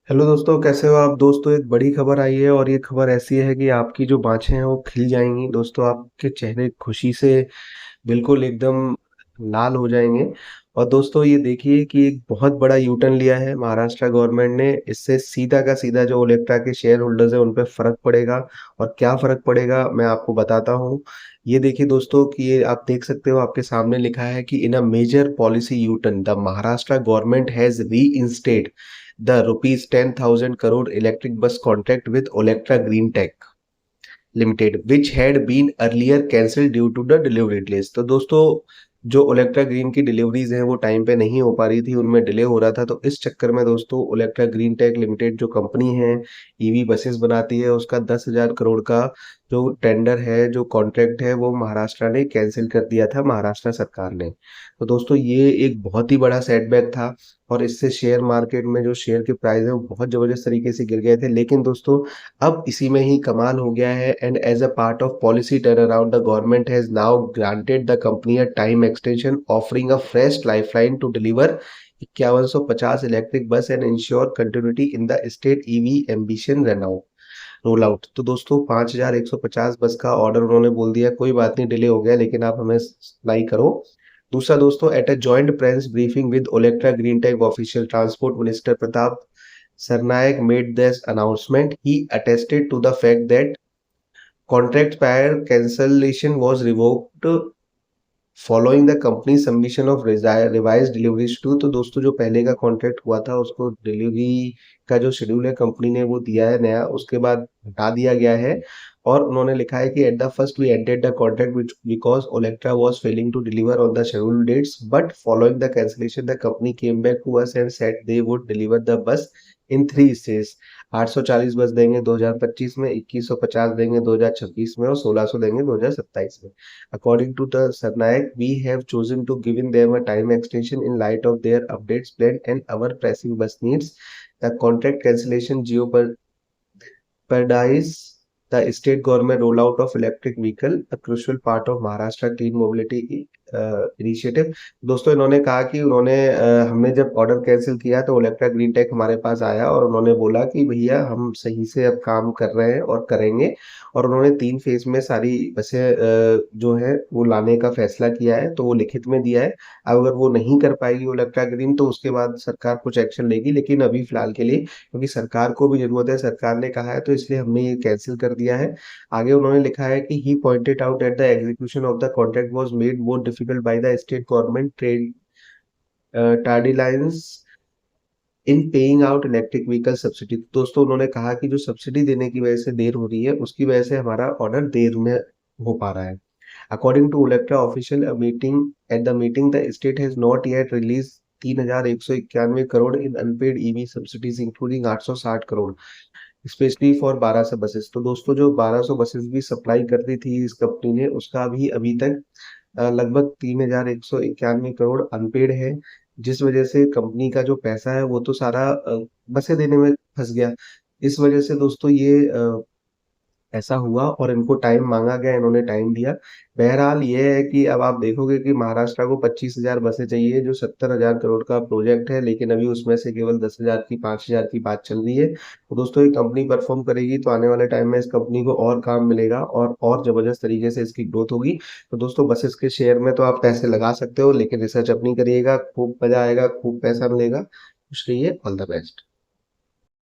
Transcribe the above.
Hello दोस्तों, कैसे हो आप? दोस्तों, एक बड़ी खबर आई है और ये खबर ऐसी है कि आपकी जो बाँछें हैं वो खिल जाएँगी। दोस्तों, आपके चेहरे खुशी से बिल्कुल एकदम लाल हो जाएँगे। और दोस्तों, ये देखिए कि एक बहुत बड़ा यू टर्न लिया है महाराष्ट्र गवर्नमेंट ने। इससे सीधा का सीधा जो ओलेक्ट्रा के शेयर होल्डर्स हैं उन पे फ़र्क पड़ेगा। और क्या फ़र्क पड़ेगा मैं आपको बताता हूँ। ये देखिए दोस्तों कि ये आप देख सकते हो, आपके सामने लिखा है कि in a major policy U turn the Maharashtra government has reinstated the rupees 10,000 crore electric bus contract with Olectra Green Tech Limited, which had been earlier cancelled due to the delivery delays। तो दोस्तों, जो Olectra green की deliveries हैं वो time पे नहीं हो पा रही थी, उनमें डिले हो रहा था। तो इस चक्कर में दोस्तों, ओलेक्ट्रा ग्रीन टेक लिमिटेड जो कंपनी है, ईवी बसेस बनाती है, उसका 10,000 करोड़ का जो टेंडर है, जो कॉन्ट्रैक्ट है, वो महाराष्ट्र ने कैंसिल कर दिया था, महाराष्ट्र सरकार ने। तो दोस्तों, ये एक बहुत ही बड़ा सेटबैक था। और इससे शेयर मार्केट में जो शेयर के प्राइस है वो बहुत जबरदस्त तरीके से गिर गए थे। लेकिन दोस्तों, अब इसी में ही कमाल हो गया है। And as a part of policy turnaround the government has now granted the company a time extension offering a fresh lifeline to deliver 5150 electric bus and ensure continuity in the state EV ambition roll out. तो दोस्तों, 5150 बस का order उन्होंने बोल दिया, कोई बात नहीं, डिले हो गया लेकिन आप हमें सप्लाई करो। दूसरा दोस्तों, at a joint press briefing with Olectra Greentech official transport minister Pratap Sarnaik made this announcement. He attested to the fact that contract prior cancellation was revoked following the company's submission of revised delivery schedule। तो दोस्तों, जो पहले का contract हुआ था उसको delivery का जो शेड्यूल है कंपनी ने वो दिया है नया, उसके बाद हटा दिया गया है। और उन्होंने लिखा है कि at the first we ended the contract which because Olectra was failing to deliver on the schedule dates, but following the cancellation the company came back to us and said they would deliver the bus in 3 stage. 840 बस देंगे 2025 में, 2150 देंगे 2026 में और 1600 देंगे 2027 में। According to the Sarnaik, we have chosen to giving them a time extension in light of their updates plan and our pressing bus needs. The contract cancellation jeopardize the state government rollout of electric vehicle, a crucial part of Maharashtra Clean Mobility initiative. दोस्तों, इन्होंने कहा कि हमने जब order cancel किया तो Olectra green take हमारे पास आया और उन्होंने बोला कि भैया हम सही से अब काम कर रहे हैं और करेंगे। और उन्होंने 3 फेज़ में सारी बसें जो है वो लाने का फैसला किया है, तो वो लिखित में दिया है। अब अगर वो नहीं कर पाएगी ओलेक्ट्रा ग्रीन तो उसके बाद सरकार कुछ एक्शन लेगी, लेकिन अभी फ़िलहाल के लिए क्योंकि सरकार को भी ज़रूरत है, सरकार ने कहा है तो इसलिए हमने ये कैंसल कर दिया है। आगे उन्होंने लिखा है कि he pointed out that the execution of the contract was made more difficult by the state government trade tardy in paying out electric vehicle subsidy. दोस्तों, उन्होंने कहा कि जो सब्सिडी देने की वजह से देर हो रही है उसकी वजह से हमारा ऑर्डर देर में हो पा रहा है। According to Olectra official meeting at the meeting the state has not yet release 3,191 crore in unpaid EV subsidies including 860 crore specially for 1200 buses. तो दोस्तों, जो 1200 बसेस भी सप्लाई करती थी इस कंपनी ने, उसका भी अभी तक लगभग 3,191 करोड़ अनपेड है, जिस वजह से कंपनी का जो पैसा है वो तो सारा बसें देने में फंस गया। इस वजह से दोस्तों, ये ऐसा हुआ और इनको टाइम माँगा गया, इन्होंने टाइम दिया। बहरहाल ये है कि अब आप देखोगे कि महाराष्ट्र को 25,000 बसें चाहिए, जो 70,000 करोड़ का प्रोजेक्ट है, लेकिन अभी उसमें से केवल 10,000 की 5,000 की बात चल रही है। तो दोस्तों, ये कंपनी परफ़ॉर्म करेगी तो आने वाले टाइम में इस कंपनी को और काम मिलेगा और ज़बरदस्त तरीके से इसकी ग्रोथ होगी। तो दोस्तों, बसेस के शेयर में तो आप पैसे लगा सकते हो, लेकिन रिसर्च अपनी करिएगा, खूब मज़ा आएगा, खूब पैसा मिलेगा। खुश रहिए, ऑल द बेस्ट।